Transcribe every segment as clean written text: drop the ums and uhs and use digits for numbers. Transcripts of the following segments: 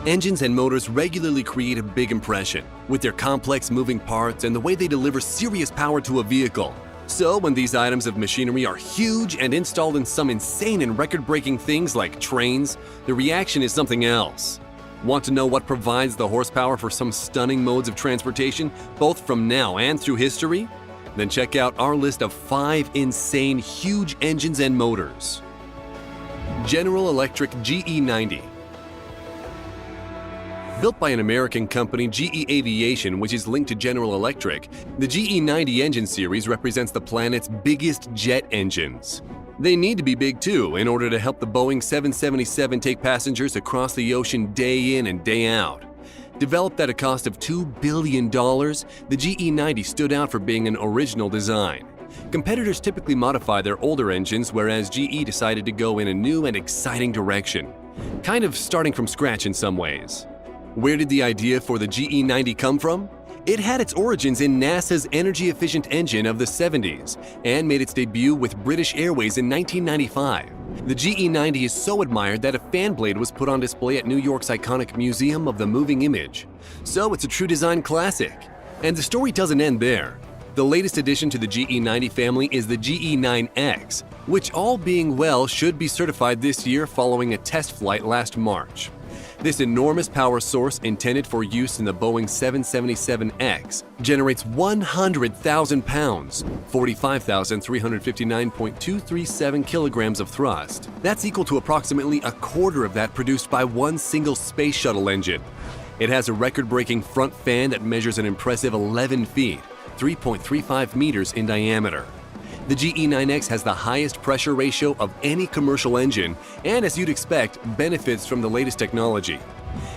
Engines and motors regularly create a big impression, with their complex moving parts and the way they deliver serious power to a vehicle. So when these items of machinery are huge and installed in some insane and record-breaking things like trains, the reaction is something else. Want to know what provides the horsepower for some stunning modes of transportation, both from now and through history? Then check out our list of 5 insane huge engines and motors. General Electric GE90. Built by an American company, GE Aviation, which is linked to General Electric, the GE90 engine series represents the planet's biggest jet engines. They need to be big too in order to help the Boeing 777 take passengers across the ocean day in and day out. Developed at a cost of $2 billion, the GE90 stood out for being an original design. Competitors typically modify their older engines, whereas GE decided to go in a new and exciting direction, kind of starting from scratch in some ways. Where did the idea for the GE90 come from? It had its origins in NASA's energy-efficient engine of the 70s and made its debut with British Airways in 1995. The GE90 is so admired that a fan blade was put on display at New York's iconic Museum of the Moving Image. So it's a true design classic. And the story doesn't end there. The latest addition to the GE90 family is the GE9X, which, all being well, should be certified this year following a test flight last March. This enormous power source, intended for use in the Boeing 777X, generates 100,000 pounds, 45,359.237 kilograms of thrust. That's equal to approximately a quarter of that produced by one single space shuttle engine. It has a record-breaking front fan that measures an impressive 11 feet, 3.35 meters in diameter. The GE9X has the highest pressure ratio of any commercial engine and, as you'd expect, benefits from the latest technology.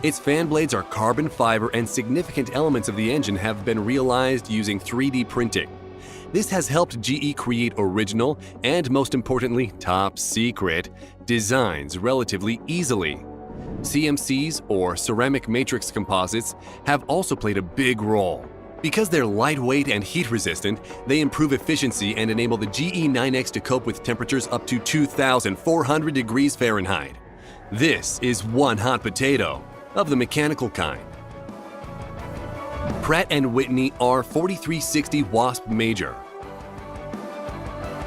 Its fan blades are carbon fiber and significant elements of the engine have been realized using 3D printing. This has helped GE create original and, most importantly, top secret designs relatively easily. CMCs, or ceramic matrix composites, have also played a big role. Because they're lightweight and heat-resistant, they improve efficiency and enable the GE9X to cope with temperatures up to 2,400 degrees Fahrenheit. This is one hot potato, of the mechanical kind. Pratt & Whitney R4360 Wasp Major.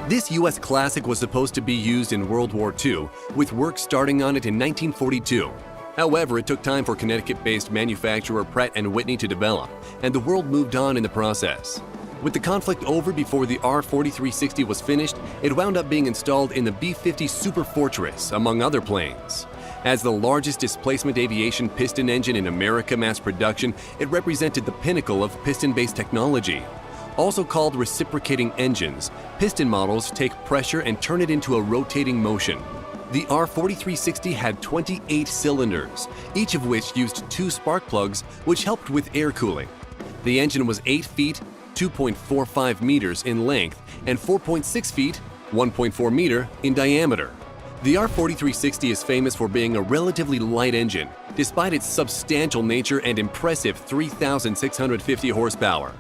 This U.S. classic was supposed to be used in World War II, with work starting on it in 1942. However, it took time for Connecticut-based manufacturer Pratt & Whitney to develop, and the world moved on in the process. With the conflict over before the R4360 was finished, it wound up being installed in the B-50 Super Fortress, among other planes. As the largest displacement aviation piston engine in America mass production, it represented the pinnacle of piston-based technology. Also called reciprocating engines, piston models take pressure and turn it into a rotating motion. The R4360 had 28 cylinders, each of which used 2 spark plugs, which helped with air cooling. The engine was 8 feet, 2.45 meters in length, and 4.6 feet, 1.4 meter in diameter. The R4360 is famous for being a relatively light engine, despite its substantial nature and impressive 3,650 horsepower.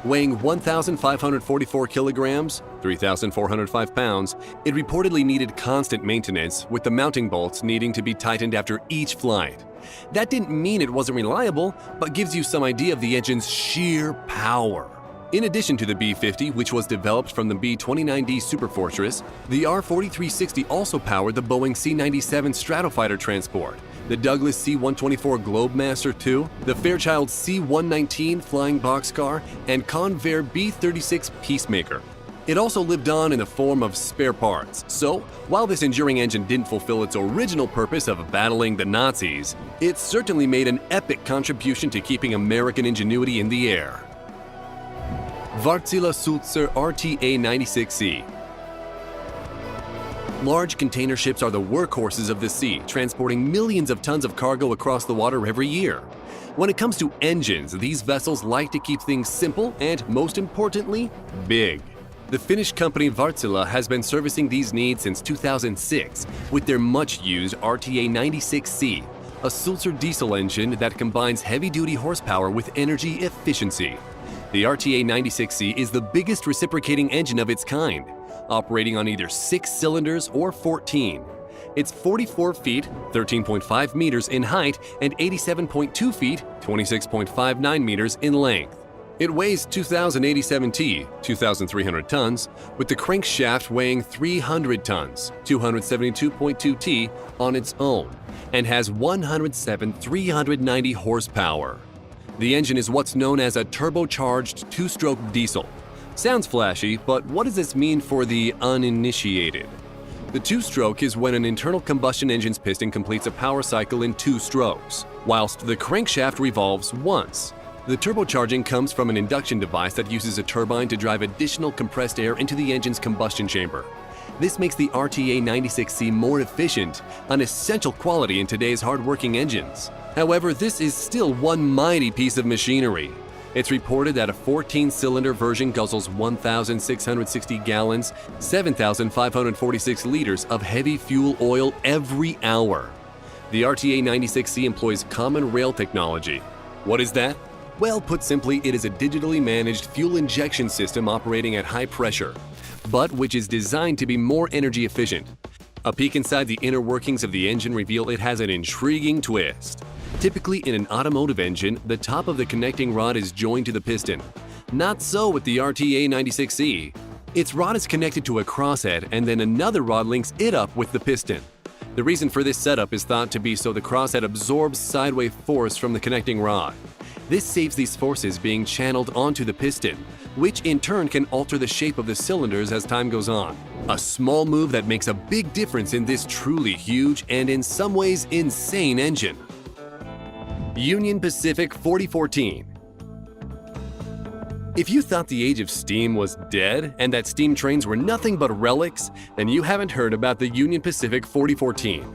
Weighing 1,544 kilograms, 3,405 pounds, it reportedly needed constant maintenance, with the mounting bolts needing to be tightened after each flight. That didn't mean it wasn't reliable, but gives you some idea of the engine's sheer power. In addition to the B-50, which was developed from the B-29D Superfortress, the R4360 also powered the Boeing C-97 Stratofighter transport, the Douglas C-124 Globemaster II, the Fairchild C-119 Flying Boxcar, and Convair B-36 Peacemaker. It also lived on in the form of spare parts, so while this enduring engine didn't fulfill its original purpose of battling the Nazis, it certainly made an epic contribution to keeping American ingenuity in the air. Wärtsilä Sulzer RTA-96C. Large container ships are the workhorses of the sea, transporting millions of tons of cargo across the water every year. When it comes to engines, these vessels like to keep things simple and, most importantly, big. The Finnish company Wärtsilä has been servicing these needs since 2006 with their much-used RTA-96C, a Sulzer diesel engine that combines heavy-duty horsepower with energy efficiency. The RTA-96C is the biggest reciprocating engine of its kind, operating on either 6 cylinders or 14. It's 44 feet, 13.5 meters in height, and 87.2 feet, 26.59 meters in length. It weighs 2,087 t, 2,300 tons, with the crankshaft weighing 300 tons, 272.2 t on its own, and has 107 390 horsepower. The engine is what's known as a turbocharged two-stroke diesel. Sounds flashy, but what does this mean for the uninitiated? The two-stroke is when an internal combustion engine's piston completes a power cycle in 2 strokes, whilst the crankshaft revolves once. The turbocharging comes from an induction device that uses a turbine to drive additional compressed air into the engine's combustion chamber. This makes the RTA 96C more efficient, an essential quality in today's hard-working engines. However, this is still one mighty piece of machinery. It's reported that a 14-cylinder version guzzles 1,660 gallons, 7,546 liters of heavy fuel oil every hour. The RTA 96C employs common rail technology. What is that? Well, put simply, it is a digitally managed fuel injection system operating at high pressure, but which is designed to be more energy efficient. A peek inside the inner workings of the engine reveal it has an intriguing twist. Typically in an automotive engine, the top of the connecting rod is joined to the piston. Not so with the RTA 96C. Its rod is connected to a crosshead and then another rod links it up with the piston. The reason for this setup is thought to be so the crosshead absorbs sideway force from the connecting rod. This saves these forces being channeled onto the piston, which in turn can alter the shape of the cylinders as time goes on. A small move that makes a big difference in this truly huge and in some ways insane engine. Union Pacific 4014. If you thought the age of steam was dead and that steam trains were nothing but relics, then you haven't heard about the Union Pacific 4014.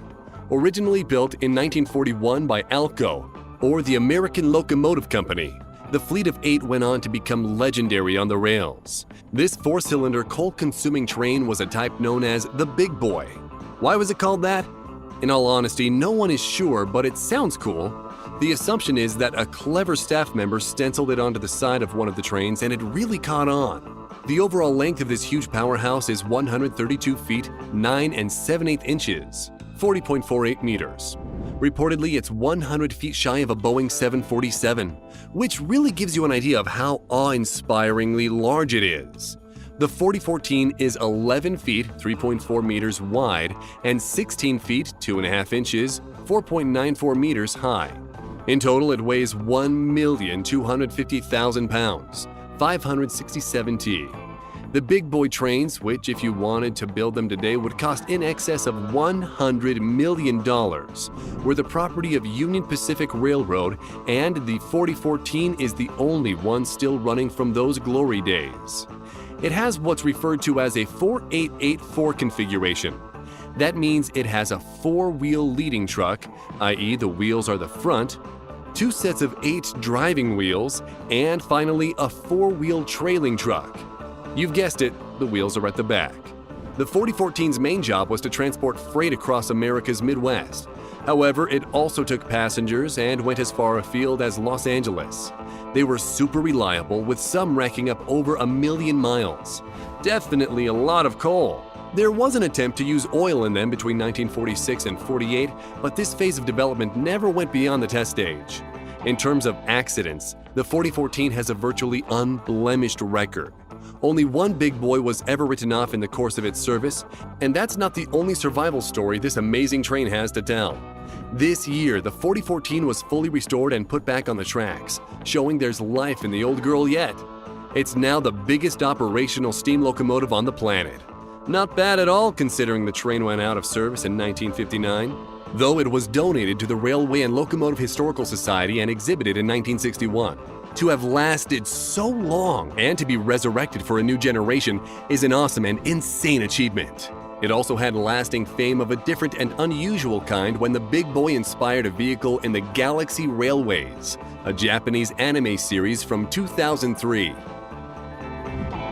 Originally built in 1941 by ALCO, or the American Locomotive Company, the fleet of 8 went on to become legendary on the rails. This 4-cylinder coal-consuming train was a type known as the Big Boy. Why was it called that? In all honesty, no one is sure, but it sounds cool. The assumption is that a clever staff member stenciled it onto the side of one of the trains and it really caught on. The overall length of this huge powerhouse is 132 feet, 9 7/8 inches, 40.48 meters. Reportedly, it's 100 feet shy of a Boeing 747, which really gives you an idea of how awe-inspiringly large it is. The 4014 is 11 feet, 3.4 meters wide, and 16 feet, 2.5 inches, 4.94 meters high. In total, it weighs 1,250,000 pounds, 567 t. The Big Boy trains, which if you wanted to build them today would cost in excess of $100 million, were the property of Union Pacific Railroad, and the 4014 is the only one still running from those glory days. It has what's referred to as a 4884 configuration. That means it has a 4-wheel leading truck, i.e. the wheels are the front, 2 sets of 8 driving wheels, and finally a 4-wheel trailing truck. You've guessed it, the wheels are at the back. The 4014's main job was to transport freight across America's Midwest. However, it also took passengers and went as far afield as Los Angeles. They were super reliable, with some racking up over 1 million miles. Definitely a lot of coal. There was an attempt to use oil in them between 1946 and 48, but this phase of development never went beyond the test stage. In terms of accidents, the 4014 has a virtually unblemished record. Only one Big Boy was ever written off in the course of its service, and that's not the only survival story this amazing train has to tell. This year, the 4014 was fully restored and put back on the tracks, showing there's life in the old girl yet. It's now the biggest operational steam locomotive on the planet. Not bad at all considering the train went out of service in 1959, though it was donated to the Railway and Locomotive Historical Society and exhibited in 1961. To have lasted so long and to be resurrected for a new generation is an awesome and insane achievement. It also had lasting fame of a different and unusual kind when the Big Boy inspired a vehicle in the Galaxy Railways, a Japanese anime series from 2003.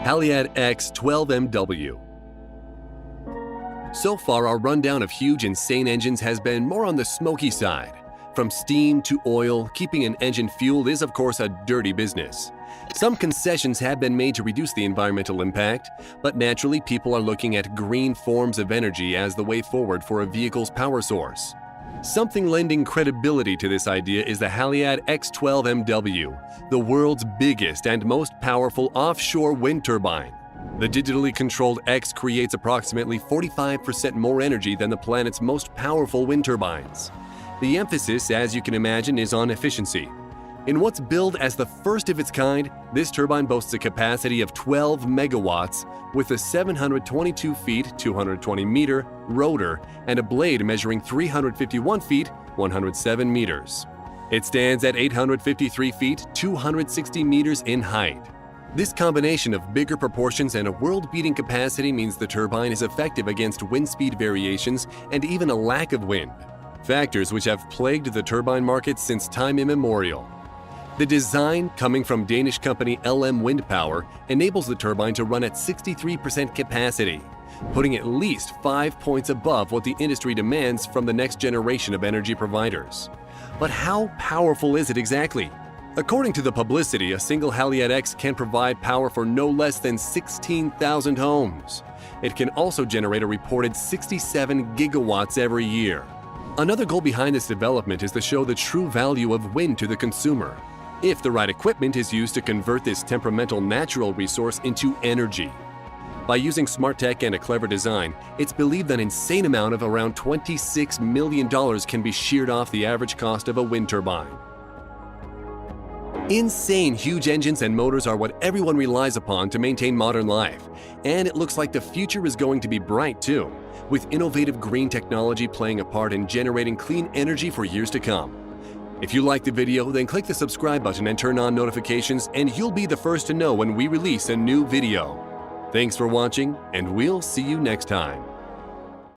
Haliade X 12MW. So far, our rundown of huge, insane engines has been more on the smoky side. From steam to oil, keeping an engine fueled is of course a dirty business. Some concessions have been made to reduce the environmental impact, but naturally people are looking at green forms of energy as the way forward for a vehicle's power source. Something lending credibility to this idea is the Haliade X12MW, the world's biggest and most powerful offshore wind turbine. The digitally controlled X creates approximately 45% more energy than the planet's most powerful wind turbines. The emphasis, as you can imagine, is on efficiency. In what's billed as the first of its kind, this turbine boasts a capacity of 12 megawatts with a 722 feet (220 meter) rotor and a blade measuring 351 feet (107 meters). It stands at 853 feet (260 meters) in height. This combination of bigger proportions and a world-beating capacity means the turbine is effective against wind speed variations and even a lack of wind, factors which have plagued the turbine market since time immemorial. The design, coming from Danish company LM Wind Power, enables the turbine to run at 63% capacity, putting at least 5 points above what the industry demands from the next generation of energy providers. But how powerful is it exactly? According to the publicity, a single Haliade X can provide power for no less than 16,000 homes. It can also generate a reported 67 gigawatts every year. Another goal behind this development is to show the true value of wind to the consumer, if the right equipment is used to convert this temperamental natural resource into energy. By using smart tech and a clever design, it's believed an insane amount of around $26 million can be sheared off the average cost of a wind turbine. Insane huge engines and motors are what everyone relies upon to maintain modern life, and it looks like the future is going to be bright too, with innovative green technology playing a part in generating clean energy for years to come. If you liked the video, then click the subscribe button and turn on notifications, and you'll be the first to know when we release a new video. Thanks for watching, and we'll see you next time.